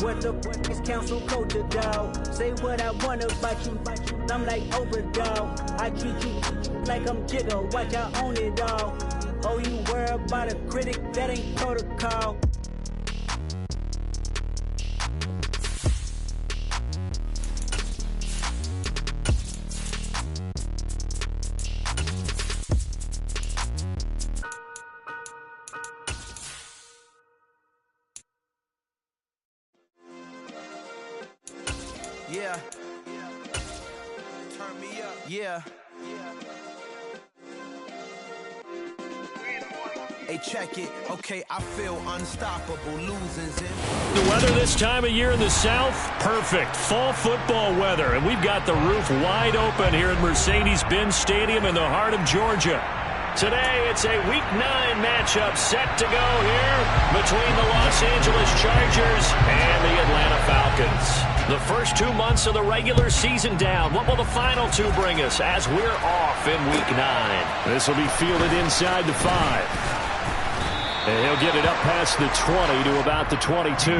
What the fuck is council culture, dog? Say what I want about you, I'm like overdog. I treat you like I'm Jigga, watch I own it all. Oh, you worry about a critic, that ain't protocol. Yeah. Turn me up. Yeah. Hey, check it. Okay, I feel unstoppable. Losing's in. The weather this time of year in the South, perfect. Fall football weather. And we've got the roof wide open here at Mercedes-Benz Stadium in the heart of Georgia. Today, it's a Week 9 matchup set to go here between the Los Angeles Chargers and the Atlanta Falcons. The first 2 months of the regular season down. What will the final 2 bring us as we're off in Week 9? This will be fielded inside the 5. And he'll get it up past the 20 to about the 22.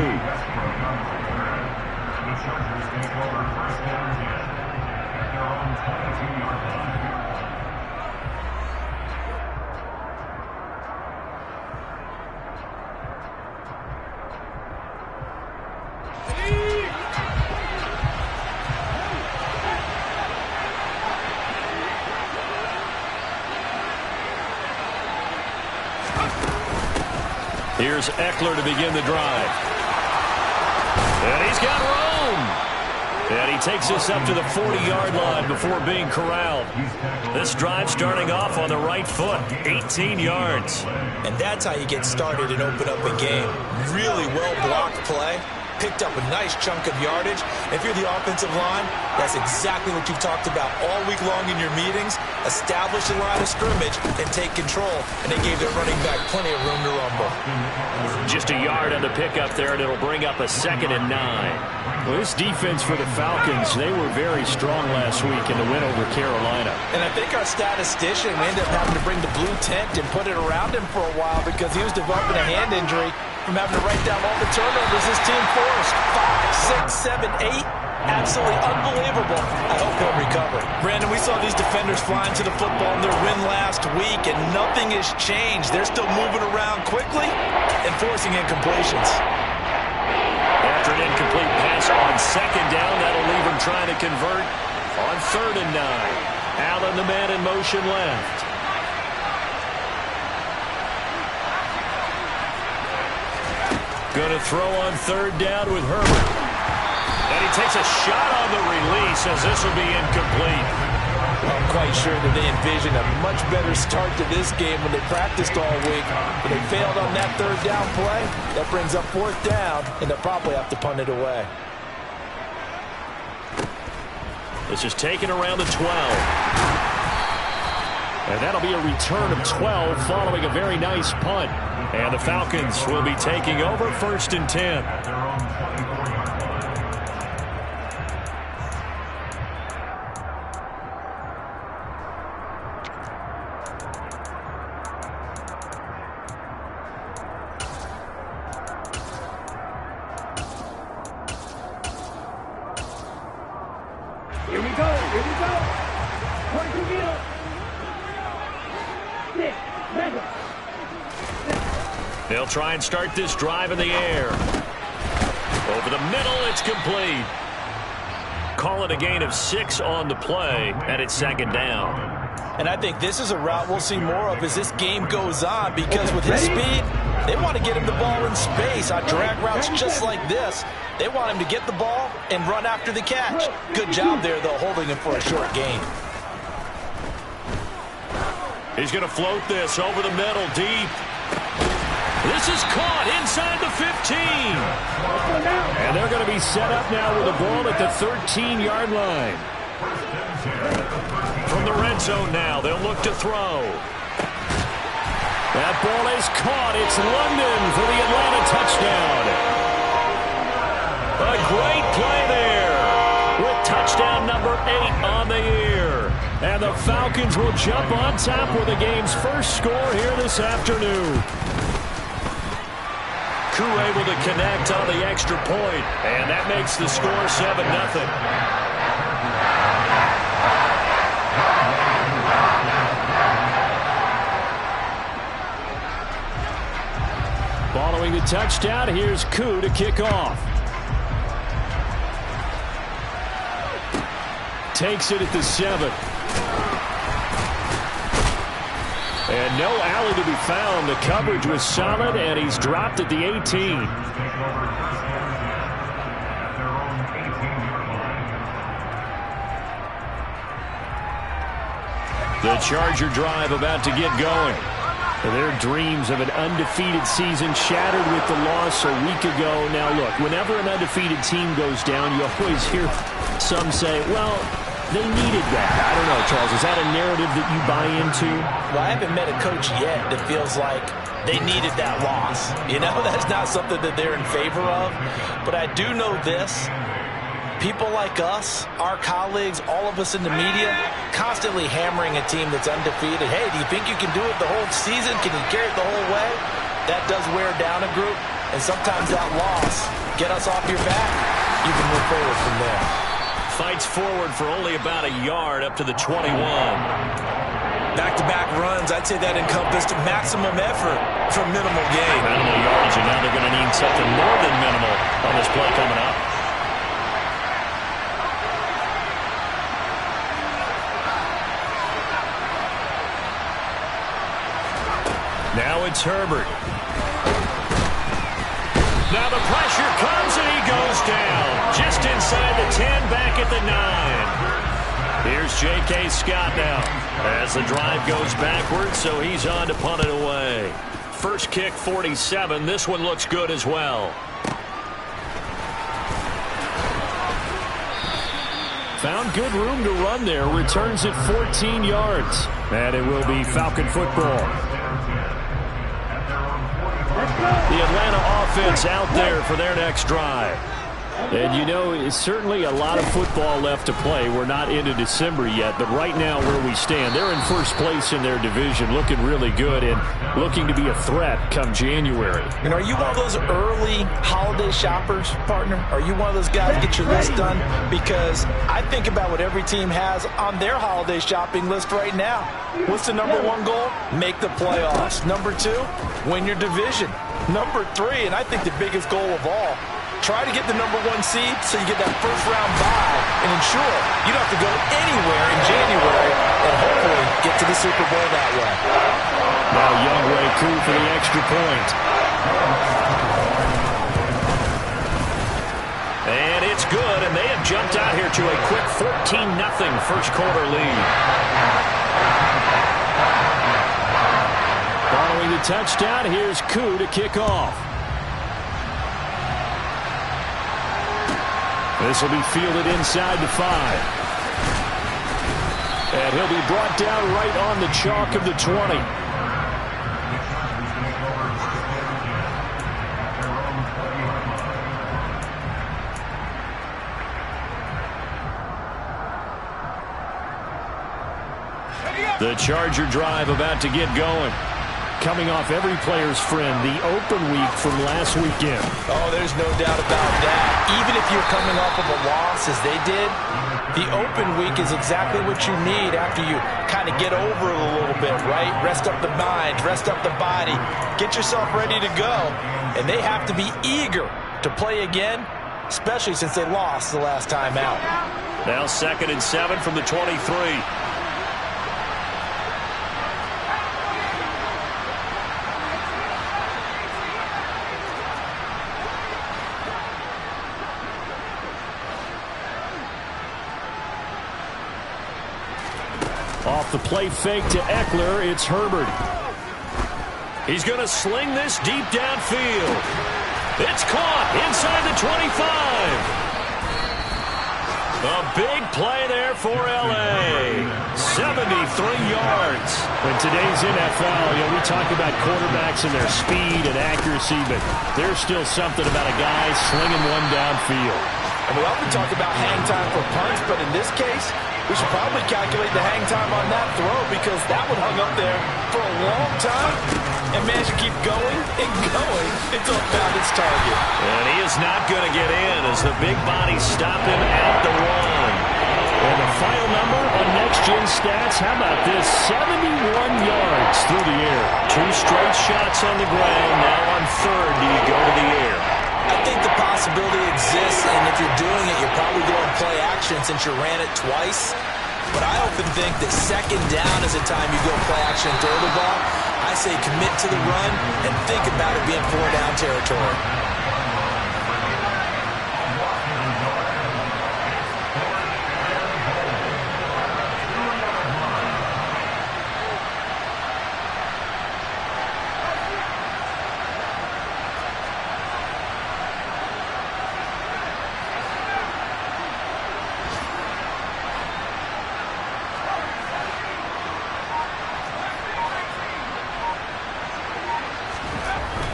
Here's Eckler to begin the drive. And he's got room. And he takes us up to the 40-yard line before being corralled. This drive starting off on the right foot, 18 yards. And that's how you get started and open up a game. Really well-blocked play. Picked up a nice chunk of yardage. If you're the offensive line, that's exactly what you've talked about all week long in your meetings. Establish a line of scrimmage and take control. And they gave their running back plenty of room to rumble. Just a yard on the pickup there, and it'll bring up a 2nd and 9. Well, this defense for the Falcons, they were very strong last week in the win over Carolina. And I think our statistician ended up having to bring the blue tent and put it around him for a while because he was developing a hand injury from having to write down all the turnovers his team forced. 5, 6, 7, 8. Absolutely unbelievable. I hope he'll recover. Brandon, we saw these defenders flying to the football in their win last week, and nothing has changed. They're still moving around quickly and forcing incompletions. After an incomplete pass on 2nd down, that'll leave him trying to convert on 3rd and 9. Allen, the man in motion left. Going to throw on 3rd down with Herbert. And he takes a shot on the release as this will be incomplete. I'm quite sure that they envisioned a much better start to this game when they practiced all week. But they failed on that 3rd down play. That brings up 4th down, and they'll probably have to punt it away. This is taken around the 12. And that'll be a return of 12 following a very nice punt. And the Falcons will be taking over 1st and 10. Here we go, here we go. Point to middle. 6, 7. They'll try and start this drive in the air. Over the middle, it's complete. Call it a gain of 6 on the play, and it's 2nd down. And I think this is a route we'll see more of as this game goes on, because with his speed, they want to get him the ball in space on drag routes just like this. They want him to get the ball and run after the catch. Good job there, though, holding him for a short gain. He's going to float this over the middle, deep. This is caught inside the 15. And they're going to be set up now with the ball at the 13-yard line. From the red zone now, they'll look to throw. That ball is caught. It's London for the Atlanta touchdown. A great play there with touchdown number 8 on the year. And the Falcons will jump on top with the game's first score here this afternoon. Koo able to connect on the extra point, and that makes the score 7-0. Following the touchdown, here's Koo to kick off. Takes it at the 7. And no alley to be found. The coverage was solid, and he's dropped at the 18. The Charger drive about to get going. Their dreams of an undefeated season shattered with the loss a week ago. Now, look, whenever an undefeated team goes down, you always hear some say, well, they needed that. I don't know, Charles. Is that a narrative that you buy into? Well, I haven't met a coach yet that feels like they needed that loss. You know, that's not something that they're in favor of. But I do know this. People like us, our colleagues, all of us in the media, constantly hammering a team that's undefeated. Hey, do you think you can do it the whole season? Can you carry it the whole way? That does wear down a group. And sometimes that loss, get us off your back. You can move forward from there. Fights forward for only about a yard up to the 21. Back-to-back runs, I'd say that encompassed maximum effort for minimal gain. Minimal yards, and now they're going to need something more than minimal on this play coming up. Now it's Herbert. Now the pressure comes and he goes down. Just inside the 10, back at the 9. Here's J.K. Scott now as the drive goes backwards, so he's on to punt it away. First kick, 47. This one looks good as well. Found good room to run there. Returns it 14 yards. And it will be Falcon football. The Atlanta offense out there for their next drive. And, you know, it's certainly a lot of football left to play. We're not into December yet, but right now where we stand, they're in first place in their division, looking really good and looking to be a threat come January. And are you one of those early holiday shoppers, partner? Are you one of those guys get your list done? Because I think about what every team has on their holiday shopping list right now. What's the number one goal? Make the playoffs. Number 2, win your division. Number 3, and I think the biggest goal of all, try to get the number 1 seed so you get that first round bye and ensure you don't have to go anywhere in January and hopefully get to the Super Bowl that way. Now Youngway Koo for the extra point. And it's good, and they have jumped out here to a quick 14-0 first quarter lead. Following the touchdown, here's Koo to kick off. This will be fielded inside the 5. And he'll be brought down right on the chalk of the 20. The Charger drive about to get going. Coming off every player's friend, the open week from last weekend. Oh, there's no doubt about that. Even if you're coming off of a loss as they did, the open week is exactly what you need after you kind of get over it a little bit, right? Rest up the mind, rest up the body, get yourself ready to go. And they have to be eager to play again, especially since they lost the last time out. Now 2nd and 7 from the 23. Off the play fake to Eckler, it's Herbert. He's going to sling this deep downfield. It's caught inside the 25. A big play there for L.A. 73 yards. In today's NFL, you know, we talk about quarterbacks and their speed and accuracy, but there's still something about a guy slinging one downfield. And we often talk about hang time for punts, but in this case, we should probably calculate the hang time on that throw because that one hung up there for a long time and managed to keep going and going until it found its target. And he is not going to get in as the big body stopped him at the 1. And the final number on next-gen stats, how about this? 71 yards through the air. 2 straight shots on the ground. Now on third, do you go to the air? I think the possibility exists, and if you're doing it, you're probably going play action since you ran it twice. But I often think that second down is a time you go play action and throw the ball. I say commit to the run and think about it being 4-down territory.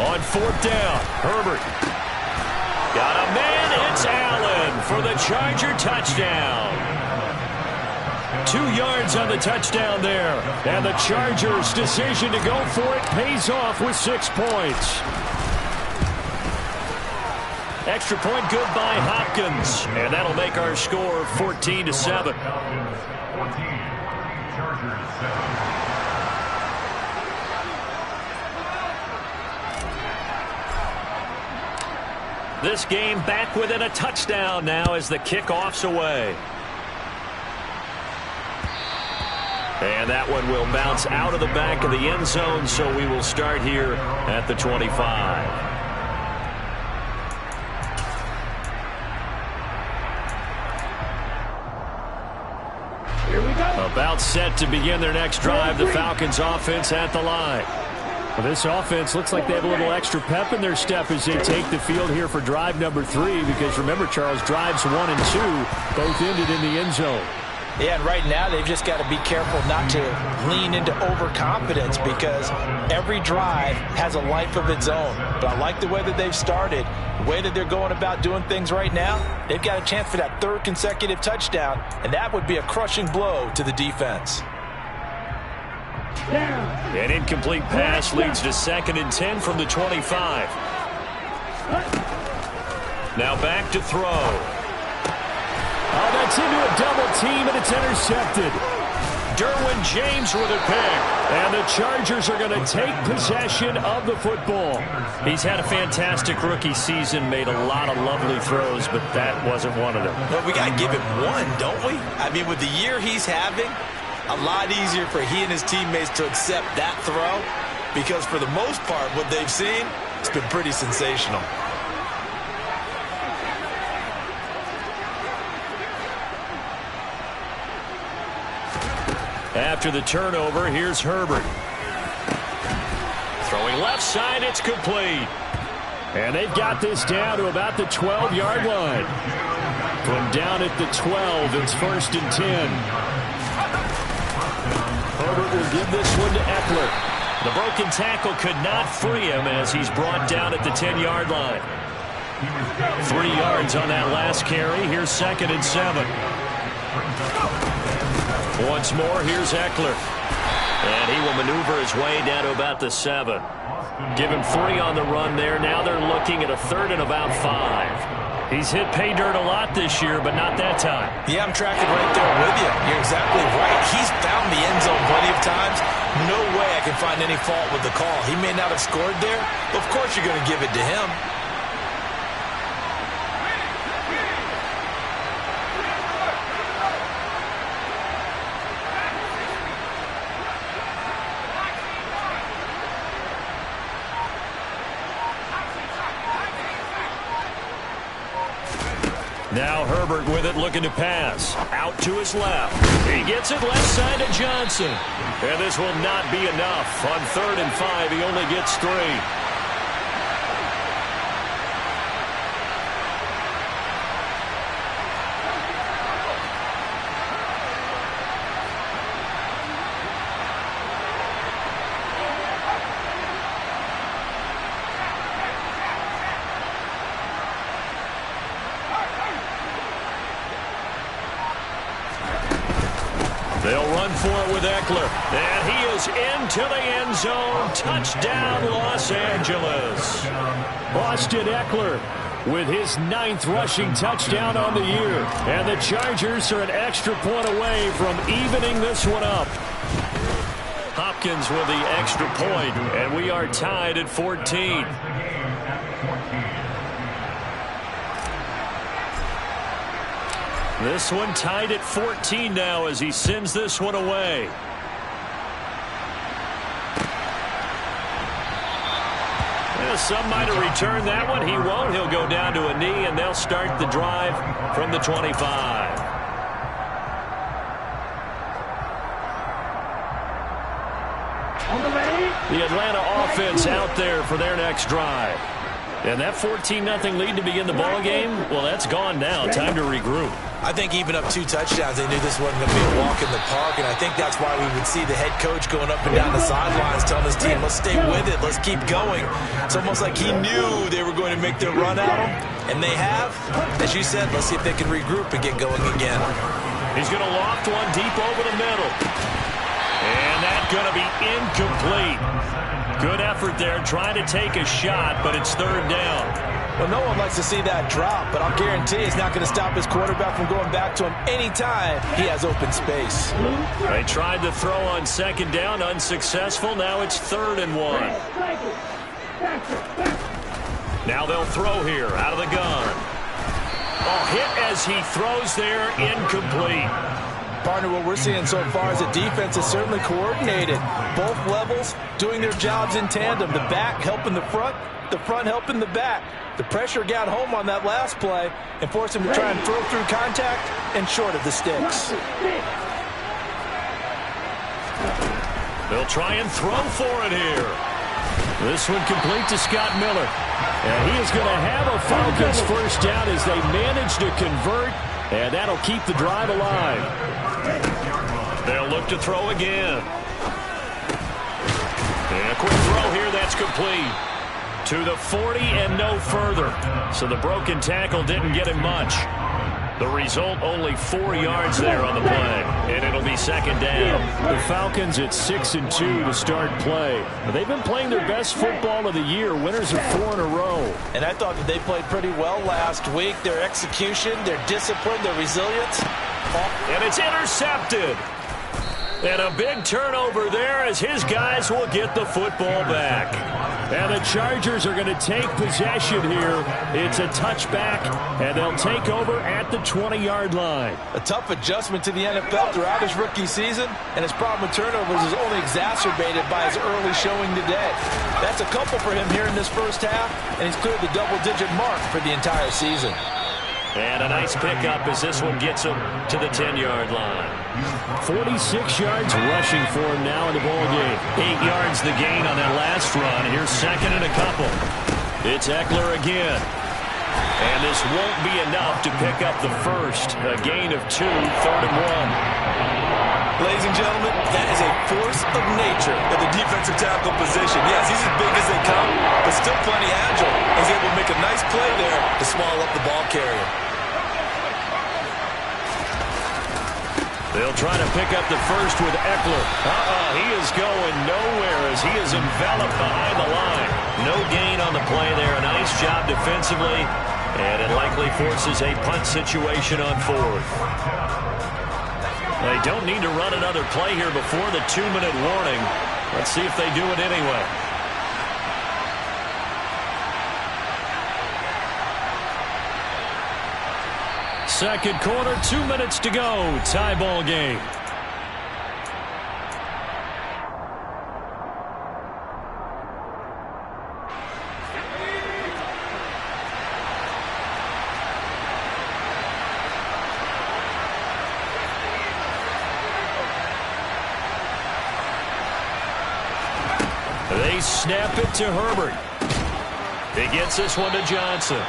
On 4th down, Herbert. Got a man, it's Allen for the Charger touchdown. 2 yards on the touchdown there. And the Chargers' decision to go for it pays off with 6 points. Extra point good by Hopkins. And that'll make our score 14-7. 14, Chargers 7. This game back within a touchdown now as the kickoff's away. And that one will bounce out of the back of the end zone, so we will start here at the 25. Here we go. About set to begin their next drive, the Falcons offense at the line. Well, this offense looks like they have a little extra pep in their step as they take the field here for drive number 3, because remember, Charles, drives 1 and 2 both ended in the end zone. Yeah, and right now they've just got to be careful not to lean into overconfidence because every drive has a life of its own. But I like the way that they've started, the way that they're going about doing things right now. They've got a chance for that 3rd consecutive touchdown, and that would be a crushing blow to the defense. An incomplete pass leads to 2nd and 10 from the 25. Now back to throw. Oh, that's into a double team, and it's intercepted. Derwin James with a pick. And the Chargers are going to take possession of the football. He's had a fantastic rookie season, made a lot of lovely throws, but that wasn't one of them. Well, we got to give him one, don't we? I mean, with the year he's having, a lot easier for he and his teammates to accept that throw because for the most part, what they've seen, it's been pretty sensational. After the turnover, here's Herbert. Throwing left side, it's complete. And they've got this down to about the 12-yard line. From down at the 12, it's 1st and 10. Herbert will give this one to Eckler. The broken tackle could not free him as he's brought down at the 10-yard line. 3 yards on that last carry. Here's 2nd and 7. Once more, here's Eckler. And he will maneuver his way down to about the 7. Give him 3 on the run there. Now they're looking at a 3rd and about 5. He's hit pay dirt a lot this year, but not that time. Yeah, I'm tracking right there with you. You're exactly right. He's found the end zone plenty of times. No way I can find any fault with the call. He may not have scored there, but of course you're going to give it to him. Now Herbert with it, looking to pass. Out to his left. He gets it left side to Johnson. And this will not be enough. On 3rd and 5, he only gets 3. And he is into the end zone. Touchdown, Los Angeles. Austin Eckler with his 9th rushing touchdown on the year. And the Chargers are an extra point away from evening this one up. Hopkins with the extra point, and we are tied at 14. This one tied at 14 now as he sends this one away. Some might have returned that one. He won't. He'll go down to a knee, and they'll start the drive from the 25. The Atlanta offense out there for their next drive. And that 14-0 lead to begin the ball game, well, that's gone now. Time to regroup. I think even up 2 touchdowns, they knew this wasn't going to be a walk in the park, and I think that's why we would see the head coach going up and down the sidelines telling his team, let's stay with it, let's keep going. It's almost like he knew they were going to make their run at him, and they have. As you said, let's see if they can regroup and get going again. He's going to loft one deep over the middle. And that's going to be incomplete. Good effort there, trying to take a shot, but it's 3rd down. Well, no one likes to see that drop, but I'll guarantee it's not going to stop his quarterback from going back to him anytime he has open space. They tried to throw on 2nd down, unsuccessful. Now it's 3rd and 1. Now they'll throw here out of the gun. Oh, hit as he throws there, incomplete. Partner, what we're seeing so far is the defense is certainly coordinated. Both levels doing their jobs in tandem. The back helping the front helping the back. The pressure got home on that last play and forced him to try and throw through contact and short of the sticks. They'll try and throw for it here. This one complete to Scott Miller. And he is going to have a Falcons 1st down as they manage to convert, and that'll keep the drive alive. They'll look to throw again. And a quick throw here, that's complete. To the 40 and no further. So the broken tackle didn't get him much. The result, only 4 yards there on the play. And it'll be 2nd down. The Falcons at 6-2 to start play. They've been playing their best football of the year. Winners of 4 in a row. And I thought that they played pretty well last week. Their execution, their discipline, their resilience. And it's intercepted. And a big turnover there as his guys will get the football back. And the Chargers are going to take possession here. It's a touchback, and they'll take over at the 20-yard line. A tough adjustment to the NFL throughout his rookie season, and his problem with turnovers is only exacerbated by his early showing today. That's a couple for him here in this 1st half, and he's cleared the double-digit mark for the entire season. And a nice pickup as this one gets him to the 10-yard line. 46 yards rushing for him now in the ball game. 8 yards the gain on that last run. Here's 2nd and a couple. It's Eckler again. And this won't be enough to pick up the first. A gain of 2, 3rd and 1. Ladies and gentlemen, that is a force of nature at the defensive tackle position. Yes, he's as big as they come, but still plenty agile. He's able to make a nice play there to swallow up the ball carrier. They'll try to pick up the first with Eckler. He is going nowhere as he is enveloped behind the line. No gain on the play there. A nice job defensively, and it likely forces a punt situation on 4th. They don't need to run another play here before the 2-minute warning. Let's see if they do it anyway. Second quarter, 2 minutes to go. Tie ball game. They snap it to Herbert. He gets this one to Johnson.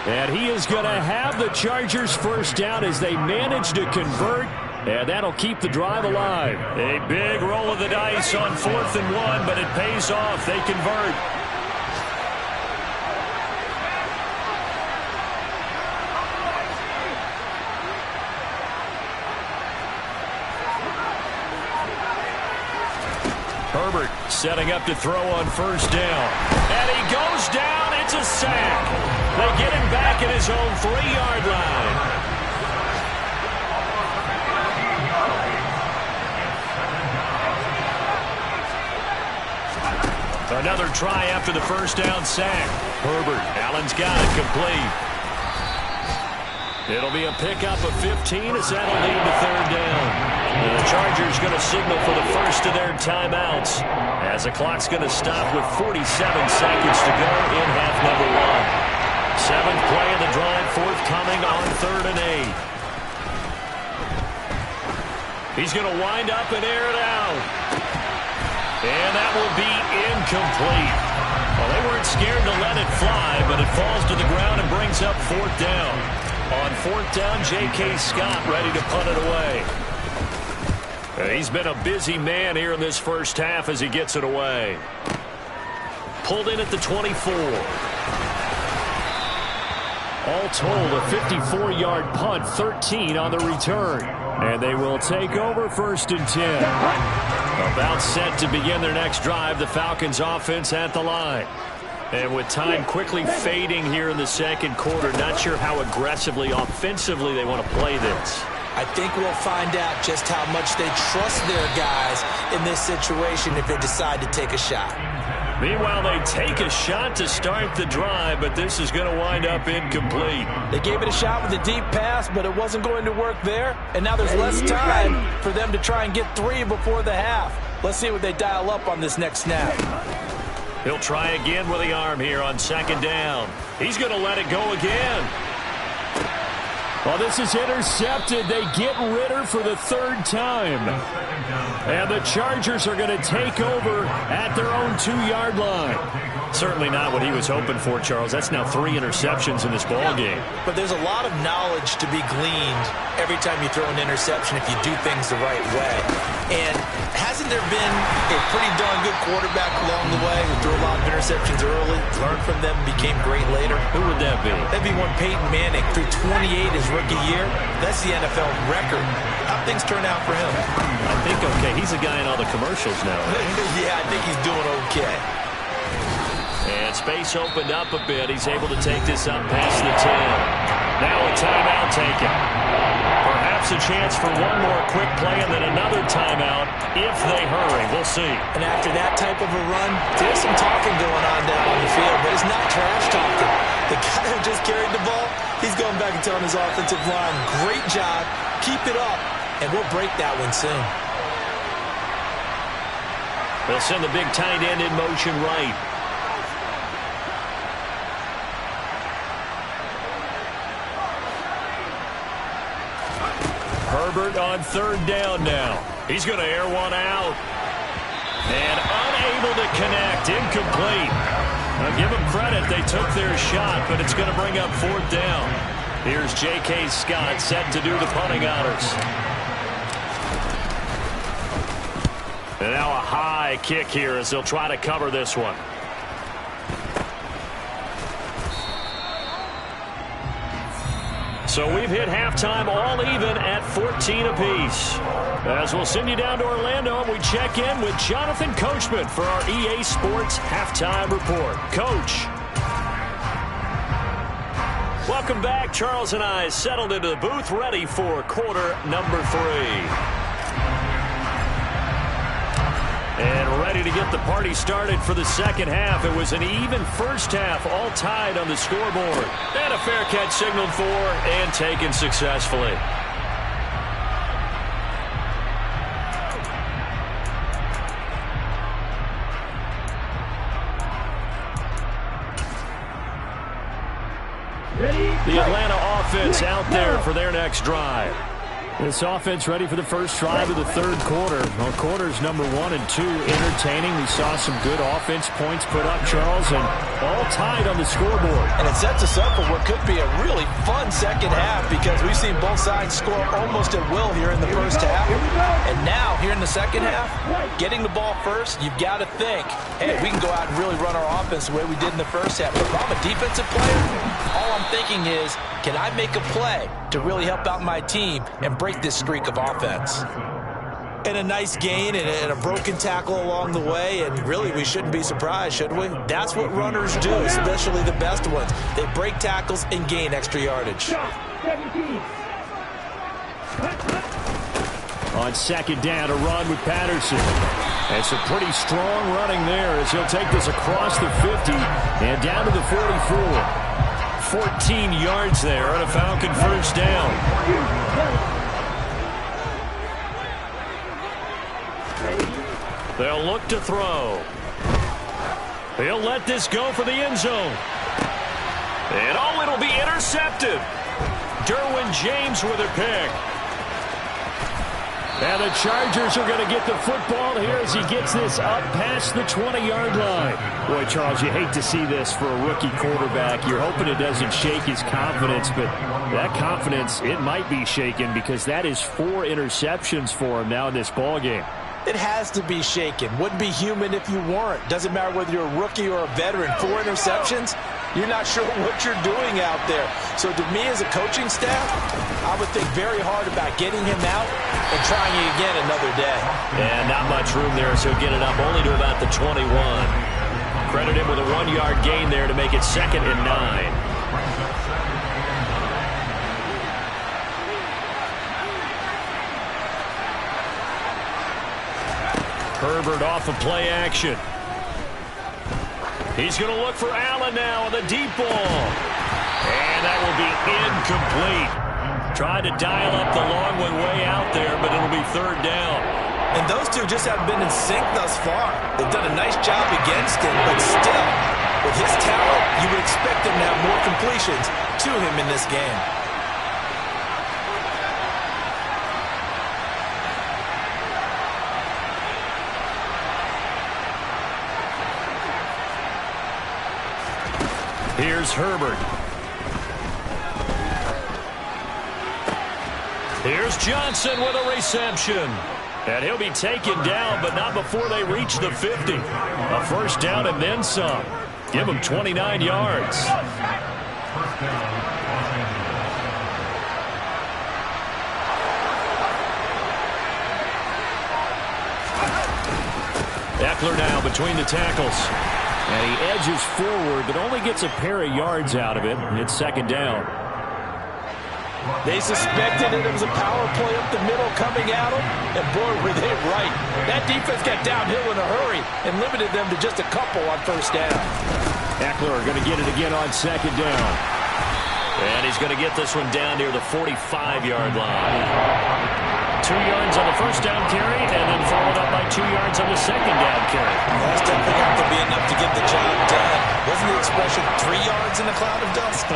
And he is going to have the Chargers 1st down as they manage to convert. And that'll keep the drive alive. A big roll of the dice on 4th and 1, but it pays off. They convert. Herbert setting up to throw on first down. And he goes down. It's a sack. They get him back at his own 3-yard line. Another try after the first down sack. Herbert, Allen's got it complete. It'll be a pickup of 15 as that'll lead to third down. And the Chargers going to signal for the first of their timeouts as the clock's going to stop with 47 seconds to go in half number 1. 7th play of the drive forthcoming on 3rd and 8. He's going to wind up and air it out. And that will be incomplete. Well, they weren't scared to let it fly, but it falls to the ground and brings up 4th down. On 4th down, J.K. Scott ready to punt it away. He's been a busy man here in this first half as he gets it away. Pulled in at the 24. All told, a 54-yard punt, 13 on the return. And they will take over 1st and 10. About set to begin their next drive, the Falcons offense at the line. And with time quickly fading here in the second quarter, not sure how aggressively, offensively they want to play this. I think we'll find out just how much they trust their guys in this situation if they decide to take a shot. Meanwhile, they take a shot to start the drive, but this is going to wind up incomplete. They gave it a shot with a deep pass, but it wasn't going to work there. And now there's less time for them to try and get 3 before the half. Let's see what they dial up on this next snap. He'll try again with the arm here on 2nd down. He's going to let it go again. Well, this is intercepted. They get Ritter for the 3rd time. And the Chargers are going to take over at their own 2-yard line. Certainly not what he was hoping for, Charles. That's now 3 interceptions in this ball game. But there's a lot of knowledge to be gleaned every time you throw an interception if you do things the right way. And hasn't there been a pretty darn good quarterback along the way who threw a lot of interceptions early, learned from them, became great later? Who would that be? That'd be one Peyton Manning, threw 28 his rookie year. That's the NFL record. How'd things turn out for him? I think okay. He's a guy in all the commercials now. Yeah, I think he's doing okay. And space opened up a bit. He's able to take this up past the 10. Now a timeout taken. Perhaps a chance for one more quick play and then another timeout if they hurry. We'll see. And after that type of a run, there's some talking going on down on the field, but it's not trash talking. The guy who just carried the ball, he's going back and telling his offensive line, great job, keep it up, and we'll break that one soon. They'll send the big tight end in motion right. Herbert on 3rd down now. He's going to air one out. And unable to connect. Incomplete. Now give them credit. They took their shot, but it's going to bring up 4th down. Here's J.K. Scott set to do the punting honors. And now a high kick here as they'll try to cover this one. So we've hit halftime all even at 14 apiece. As we'll send you down to Orlando, we check in with Jonathan Coachman for our EA Sports Halftime Report. Coach. Welcome back. Charles and I settled into the booth ready for quarter number 3. And ready to get the party started for the second half. It was an even first half, all tied on the scoreboard. And a fair catch signaled for and taken successfully. The Atlanta offense out there for their next drive. This offense ready for the first drive of the 3rd quarter. Well, quarters number 1 and 2 entertaining. We saw some good offense points put up, Charles, and all tied on the scoreboard. And it sets us up for what could be a really fun second half because we've seen both sides score almost at will here in the first half. And now, here in the second half, getting the ball first, you've got to think, hey, we can go out and really run our offense the way we did in the first half. But if I'm a defensive player, all I'm thinking is, can I make a play to really help out my team and break this streak of offense? And a nice gain and a broken tackle along the way, and really we shouldn't be surprised, should we? That's what runners do, especially the best ones. They break tackles and gain extra yardage. On second down, a run with Patterson. And some pretty strong running there as he'll take this across the 50 and down to the 44. 14 yards there on a Falcon first down. They'll look to throw. He'll let this go for the end zone. And oh, it'll be intercepted. Derwin James with a pick. And the Chargers are going to get the football here as he gets this up past the 20-yard line. Boy, Charles, you hate to see this for a rookie quarterback. You're hoping it doesn't shake his confidence, but that confidence, it might be shaken because that is 4 interceptions for him now in this ballgame. It has to be shaken. Wouldn't be human if you weren't. Doesn't matter whether you're a rookie or a veteran. 4 interceptions, you're not sure what you're doing out there. So to me as a coaching staff, I would think very hard about getting him out and trying it again another day. And not much room there, so get it up only to about the 21. Credit him with a 1-yard gain there to make it 2nd and 9. Herbert off of play action. He's going to look for Allen now on the deep ball. And that will be incomplete. Tried to dial up the long one way out there, but it'll be 3rd down. And those two just haven't been in sync thus far. They've done a nice job against him, but still, with his talent, you would expect him to have more completions to him in this game. Here's Herbert. Here's Johnson with a reception. And he'll be taken down, but not before they reach the 50. A first down and then some. Give him 29 yards. Eckler now between the tackles. And he edges forward, but only gets a pair of yards out of it. It's 2nd down. They suspected that it was a power play up the middle coming at them, and boy, were they right. That defense got downhill in a hurry and limited them to just a couple on first down. Eckler going to get it again on 2nd down. And he's going to get this one down near the 45-yard line. 2 yards on the first down carry, and then followed up by 2 yards on the second down carry. That's definitely got to be enough to get the job done. Wasn't the expression 3 yards in a cloud of dust?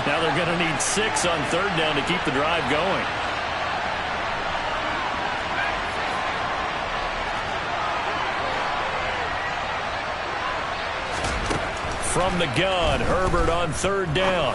Now they're going to need 6 on 3rd down to keep the drive going. From the gun, Herbert on 3rd down.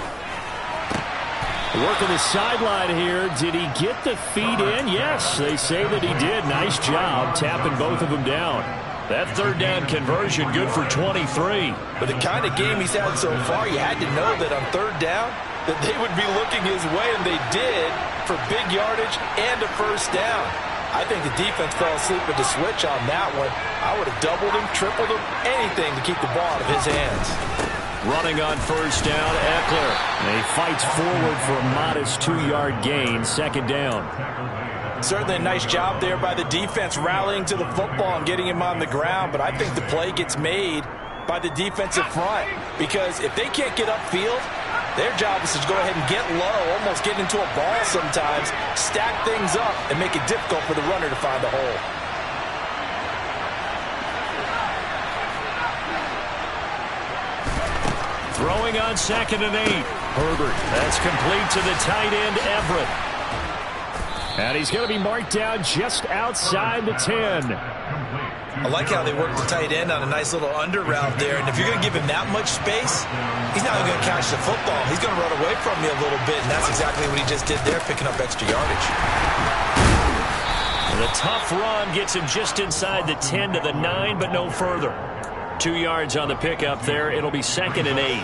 Working the sideline here. Did he get the feet in? Yes, they say that he did. Nice job tapping both of them down. That 3rd down conversion good for 23. But the kind of game he's had so far, you had to know that on 3rd down that they would be looking his way, and they did for big yardage and a first down. I think the defense fell asleep with the switch on that one. I would have doubled him, tripled him, anything to keep the ball out of his hands. Running on first down, Eckler. And he fights forward for a modest 2-yard gain, 2nd down. Certainly a nice job there by the defense rallying to the football and getting him on the ground, but I think the play gets made by the defensive front because if they can't get upfield, their job is to go ahead and get low, almost get into a ball sometimes, stack things up, and make it difficult for the runner to find the hole. Throwing on 2nd and 8. Herbert, that's complete to the tight end, Everett. And he's going to be marked down just outside the 10. I like how they work the tight end on a nice little under route there. And if you're going to give him that much space, he's not going to catch the football. He's going to run away from you a little bit, and that's exactly what he just did there, picking up extra yardage. And the tough run gets him just inside the 10 to the 9, but no further. 2 yards on the pickup there. It'll be 2nd and 8.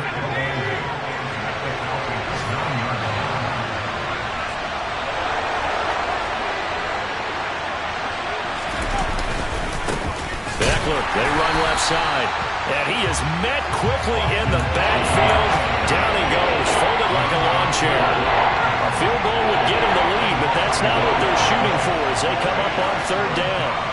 Eckler. They run left side. And he is met quickly in the backfield. Down he goes, folded like a lawn chair. A field goal would give him the lead, but that's not what they're shooting for as they come up on third down.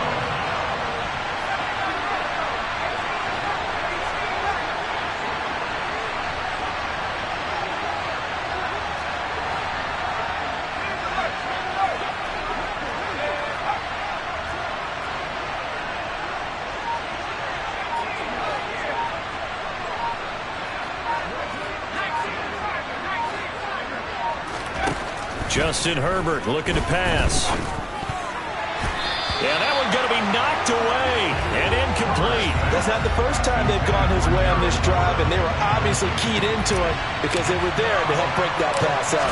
Justin Herbert looking to pass. Yeah, that one's going to be knocked away and incomplete. That's not the first time they've gone his way on this drive, and they were obviously keyed into it because they were there to help break that pass up.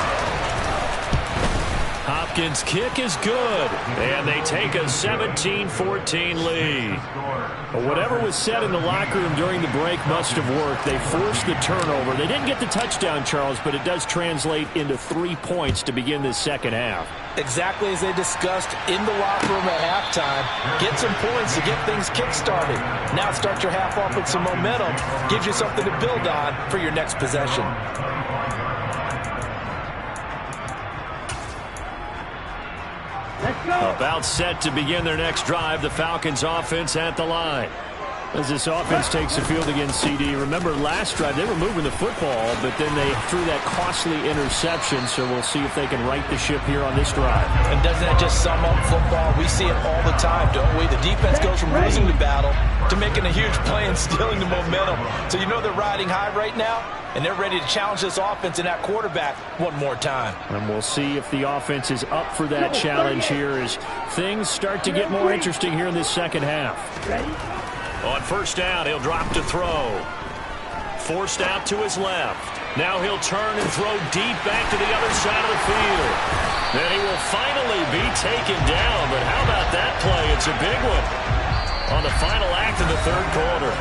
Hopkins' kick is good, and they take a 17-14 lead. But whatever was said in the locker room during the break must have worked. They forced the turnover. They didn't get the touchdown, Charles, but it does translate into 3 points to begin this second half. Exactly as they discussed in the locker room at halftime. Get some points to get things kick-started. Now start your half off with some momentum. Gives you something to build on for your next possession. About set to begin their next drive, the Falcons offense at the line. As this offense takes the field against CD, remember last drive they were moving the football, but then they threw that costly interception, so we'll see if they can right the ship here on this drive. And doesn't that just sum up football? We see it all the time, don't we? The defense goes from losing the battle to making a huge play and stealing the momentum. So you know they're riding high right now, and they're ready to challenge this offense and that quarterback one more time. And we'll see if the offense is up for that challenge here as things start to get more interesting here in this second half. On first down, he'll drop to throw. Forced out to his left. Now he'll turn and throw deep back to the other side of the field. Then he will finally be taken down, but how about that play? It's a big one on the final act of the third quarter.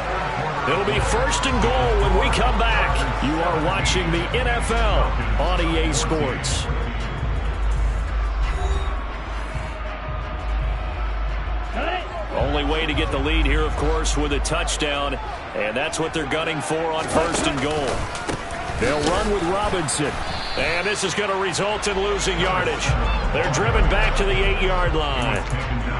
It'll be first and goal when we come back. You are watching the NFL on EA Sports. Only way to get the lead here, of course, with a touchdown, and that's what they're gunning for on first and goal. They'll run with Robinson, and this is going to result in losing yardage. They're driven back to the 8-yard line.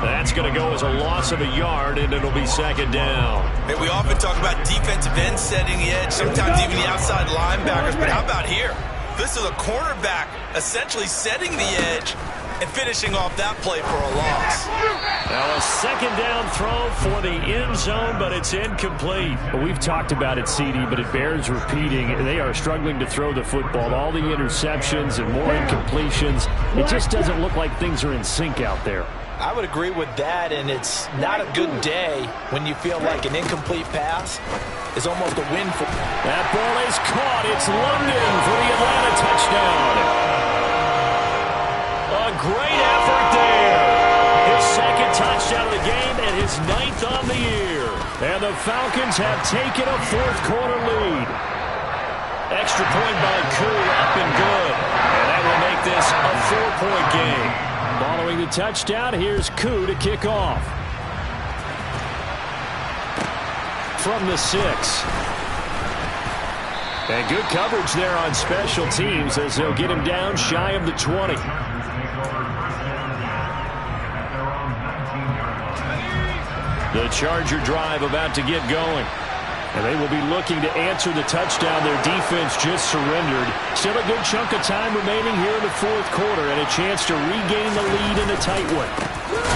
That's going to go as a loss of a yard, and it'll be second down. Hey, we often talk about defensive ends setting the edge, sometimes even the outside linebackers, but how about here? This is a cornerback essentially setting the edge and finishing off that play for a loss. Now a second down throw for the end zone, but it's incomplete. Well, we've talked about it, CD, but it bears repeating. They are struggling to throw the football. All the interceptions and more incompletions. It just doesn't look like things are in sync out there. I would agree with that, and it's not a good day when you feel like an incomplete pass is almost a win for. That ball is caught. It's London for the Atlanta touchdown. A great effort there. His second touchdown of the game and his 9th on the year. And the Falcons have taken a fourth-quarter lead. Extra point by Koo, up and good. And that will make this a 4-point game. Following the touchdown, here's Koo to kick off. From the 6. And good coverage there on special teams as they'll get him down shy of the 20. The Charger drive about to get going. And they will be looking to answer the touchdown their defense just surrendered. Still a good chunk of time remaining here in the fourth quarter and a chance to regain the lead in a tight one.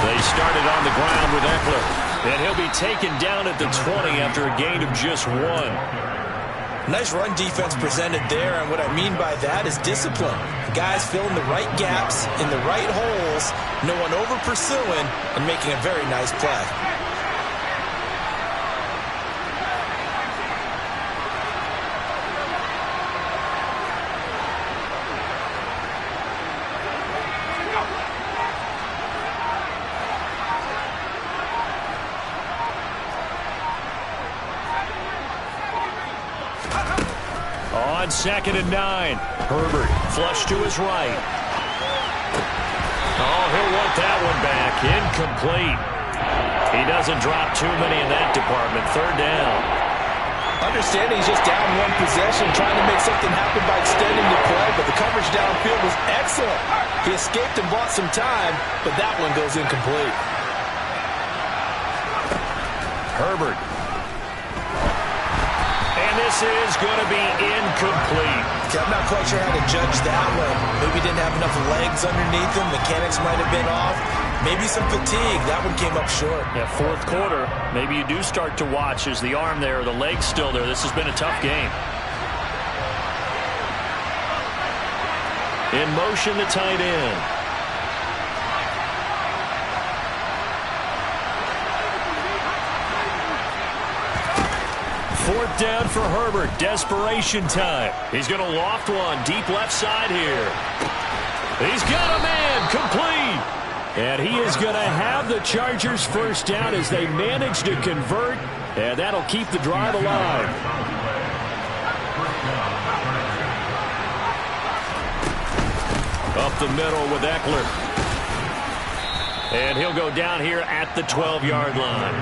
They started on the ground with Eckler. And he'll be taken down at the 20 after a gain of just 1. Nice run defense presented there, and what I mean by that is discipline. Guys filling the right gaps in the right holes, no one over pursuing, and making a very nice play. On 2nd and 9. Herbert flush to his right. Oh, he'll want that one back. Incomplete. He doesn't drop too many in that department. Third down. Understanding he's just down one possession, trying to make something happen by extending the play, but the coverage downfield was excellent. He escaped and bought some time, but that one goes incomplete. Herbert. And this is going to be incomplete. Okay, I'm not quite sure how to judge that one. Maybe didn't have enough legs underneath him. Mechanics might have been off. Maybe some fatigue. That one came up short. Yeah, fourth quarter, maybe you do start to watch. Is the arm there, the leg's still there? This has been a tough game. In motion, the tight end. Fourth down for Herbert. Desperation time. He's going to loft one deep left side here. He's got a man. Complete. And he is going to have the Chargers first down as they manage to convert. And that'll keep the drive alive. Up the middle with Eckler. And he'll go down here at the 12-yard line.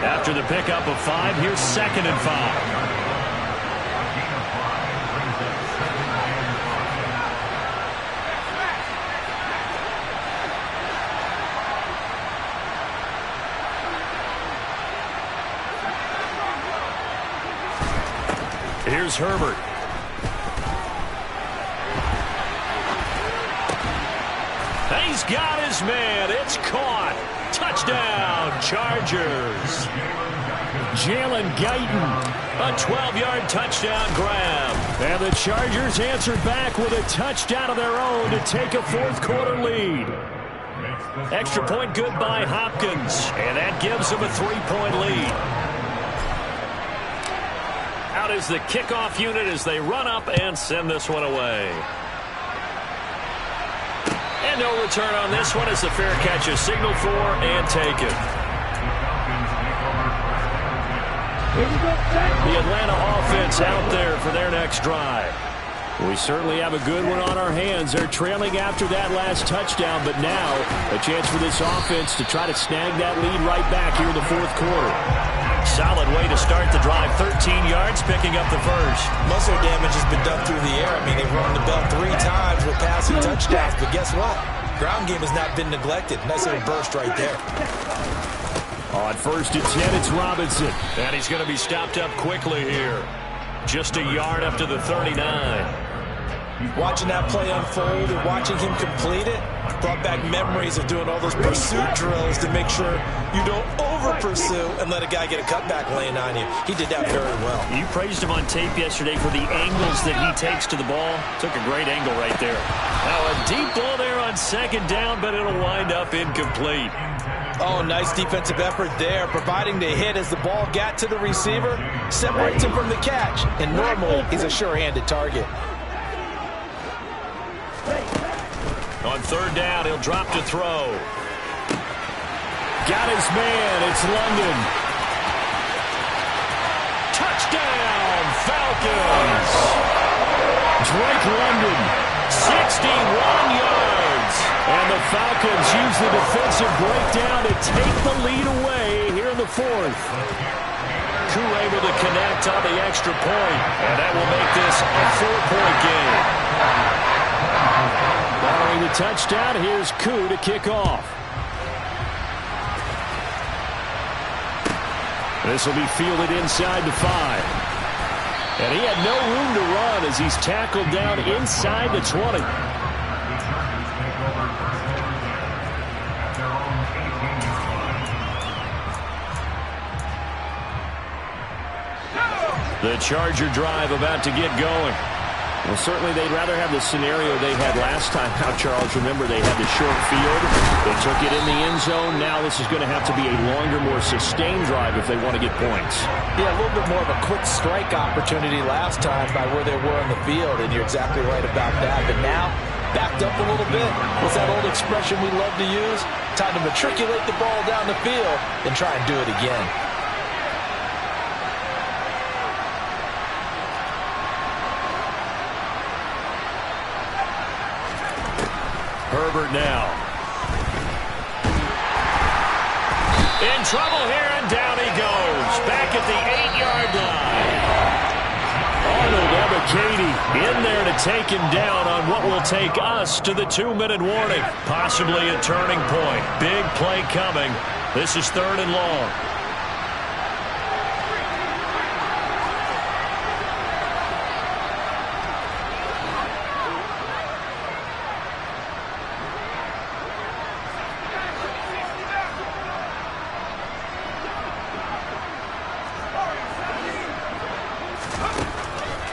After the pickup of 5, here's 2nd and 5. Here's Herbert. He's got his man. It's caught. Touchdown, Chargers. Jalen Guyton, a 12-yard touchdown grab. And the Chargers answered back with a touchdown of their own to take a fourth quarter lead. Extra point good by Hopkins, and that gives them a 3-point lead. Out is the kickoff unit as they run up and send this one away. And no return on this one as the fair catch is signaled for and taken. The Atlanta offense out there for their next drive. We certainly have a good one on our hands. They're trailing after that last touchdown, but now a chance for this offense to try to snag that lead right back here in the fourth quarter. Solid way to start the drive. 13 yards, picking up the first. Muscle damage has been done through the air. I mean, they've rung the bell 3 times with passing touchdowns, but guess what? Ground game has not been neglected. Nice little burst right there. On 1st and 10, it's Robinson. And he's going to be stopped up quickly here. Just a yard up to the 39. Watching that play unfold and watching him complete it brought back memories of doing all those pursuit drills to make sure you don't over-pursue and let a guy get a cutback laying on you. He did that very well. You praised him on tape yesterday for the angles that he takes to the ball. Took a great angle right there. Now a deep ball there on 2nd down, but it'll wind up incomplete. Oh, nice defensive effort there, providing the hit as the ball got to the receiver, separates him from the catch, and normally he's a sure-handed target. On 3rd down, he'll drop to throw. Got his man. It's London. Touchdown, Falcons. Drake London, 61 yards. And the Falcons use the defensive breakdown to take the lead away here in the 4th. Koo able to connect on the extra point, and that will make this a 4-point game. Following the touchdown, here's Koo to kick off. This will be fielded inside the 5. And he had no room to run as he's tackled down inside the 20. The Charger drive about to get going. Well, certainly they'd rather have the scenario they had last time out, Charles. Remember, they had the short field. They took it in the end zone. Now this is going to have to be a longer, more sustained drive if they want to get points. Yeah, a little bit more of a quick strike opportunity last time by where they were on the field, and you're exactly right about that. But now, backed up a little bit. What's that old expression we love to use? Time to matriculate the ball down the field and try and do it again. Herbert now. In trouble here, and down he goes. Back at the 8-yard line. Arnold Ebiketie in there to take him down on what will take us to the 2-minute warning. Possibly a turning point. Big play coming. This is 3rd and long.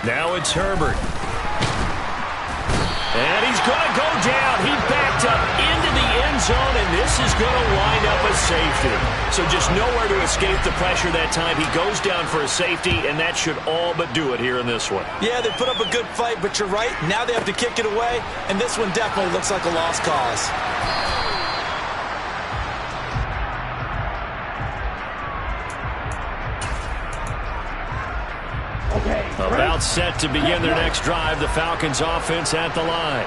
Now it's Herbert. And he's going to go down. He backed up into the end zone, and this is going to wind up a safety. So just nowhere to escape the pressure that time. He goes down for a safety, and that should all but do it here in this one. Yeah, they put up a good fight, but you're right. Now they have to kick it away, and this one definitely looks like a lost cause. About set to begin their next drive, the Falcons offense at the line.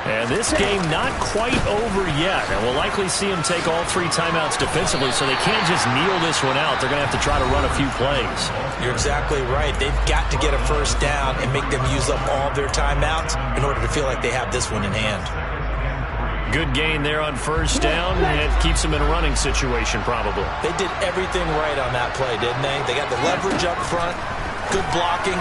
And this game not quite over yet. And we'll likely see them take all 3 timeouts defensively, so they can't just kneel this one out. They're going to have to try to run a few plays. You're exactly right. They've got to get a first down and make them use up all their timeouts in order to feel like they have this one in hand. Good gain there on first down, and it keeps them in a running situation probably. They did everything right on that play, didn't they? They got the leverage up front. Good blocking,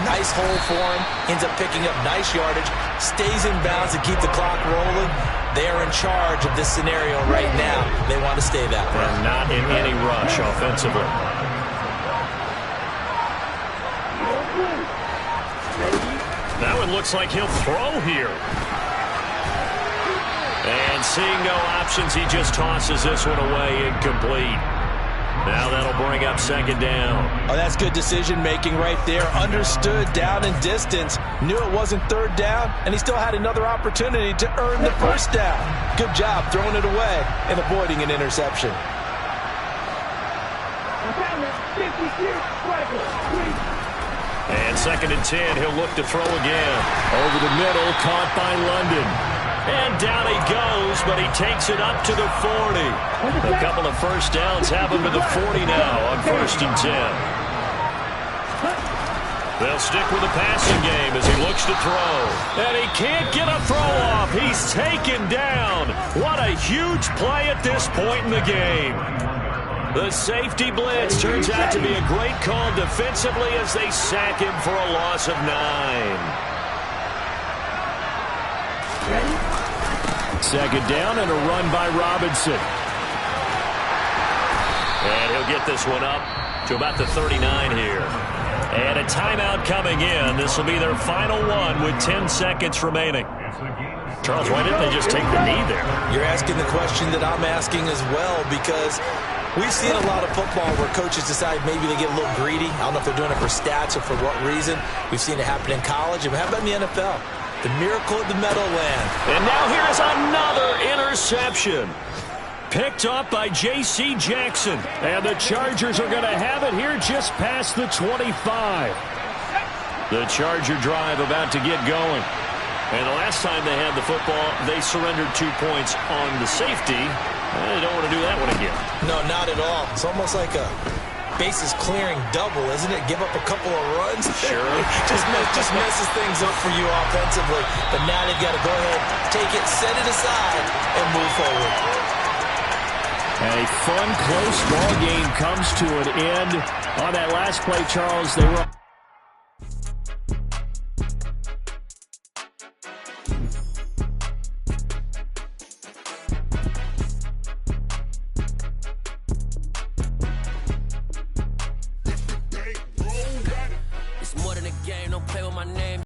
nice hole for him, ends up picking up nice yardage, stays in bounds to keep the clock rolling. They are in charge of this scenario right now. They want to stay that way. And not in any rush offensively. Now it looks like he'll throw here. And seeing no options, he just tosses this one away, incomplete. Now that'll bring up 2nd down. Oh, that's good decision-making right there. Understood down and distance. Knew it wasn't 3rd down, and he still had another opportunity to earn the first down. Good job throwing it away and avoiding an interception. And 2nd and 10, he'll look to throw again. Over the middle, caught by London. And down he goes, but he takes it up to the 40. A couple of first downs have him to the 40 now on 1st and 10. They'll stick with the passing game as he looks to throw. And he can't get a throw off. He's taken down. What a huge play at this point in the game. The safety blitz turns out to be a great call defensively as they sack him for a loss of 9. 2nd down and a run by Robinson. And he'll get this one up to about the 39 here. And a timeout coming in. This will be their final one with 10 seconds remaining. Charles, why didn't they just take the knee there? You're asking the question that I'm asking as well, because we've seen a lot of football where coaches decide maybe they get a little greedy. I don't know if they're doing it for stats or for what reason. We've seen it happen in college. And how about in the NFL? The miracle of the Meadowland. And now here's another interception. Picked up by J.C. Jackson. And the Chargers are going to have it here just past the 25. The Charger drive about to get going. And the last time they had the football, they surrendered 2 points on the safety. They don't want to do that one again. No, not at all. It's almost like a bases clearing double, isn't it? Give up a couple of runs. Sure. just messes things up for you offensively. But now they've got to go ahead, take it, set it aside, and move forward. And a fun, close ball game comes to an end. On that last play, Charles, they were